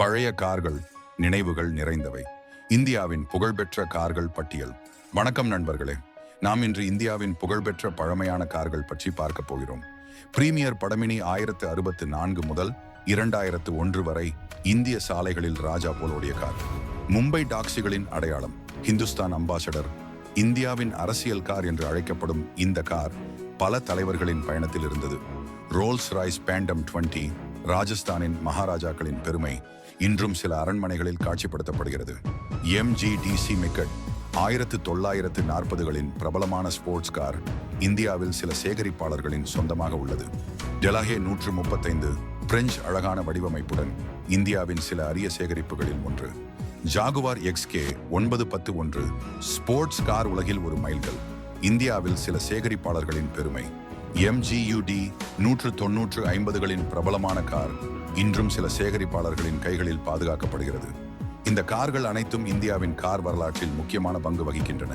பழைய கார்கள் நினைவுகள் நிறைந்தவை. இந்தியாவின் புகழ்பெற்ற கார்கள் பட்டியல். வணக்கம் நண்பர்களே, நாம் இன்று இந்தியாவின் புகழ்பெற்ற பழமையான கார்கள் பற்றி பார்க்க போகிறோம். பிரீமியர் படமினி 1064 முதல் 2001 வரை இந்திய சாலைகளில் ராஜா போல் ஓடிய கார். மும்பை டாக்ஸிகளின் அடையாளம், ஹிந்துஸ்தான் அம்பாசடர், இந்தியாவின் அரசியல் கார் என்று அழைக்கப்படும் இந்த கார் பல தலைவர்களின் பயணத்தில் இருந்தது. ரோல்ஸ் ராய்ஸ் பேண்டம் 20 ராஜஸ்தானின் மகாராஜாக்களின் பெருமை இன்றும் சில அரண்மனைகளில் காட்சிப்படுத்தப்படுகிறது. MG-DC மிக்கட் 1940களின் பிரபலமான ஸ்போர்ட்ஸ் கார் இந்தியாவில் சில சேகரிப்பாளர்களின் சொந்தமாக உள்ளது. டெலாஹே 135 பிரெஞ்சு அழகான வடிவமைப்புடன் இந்தியாவின் சில அரிய சேகரிப்புகளில் ஒன்று. ஜாகுவார் XK 911 ஸ்போர்ட்ஸ் கார் உலகில் ஒரு மைல்கல், இந்தியாவில் சில சேகரிப்பாளர்களின் பெருமை. MGUD 190 பிரபலமான கார் இன்றும் சில சேகரிப்பாளர்களின் கைகளில் பாதுகாக்கப்படுகிறது. இந்த கார்கள் அனைத்தும் இந்தியாவின் கார் வரலாற்றில் முக்கியமான பங்கு வகிக்கின்றன.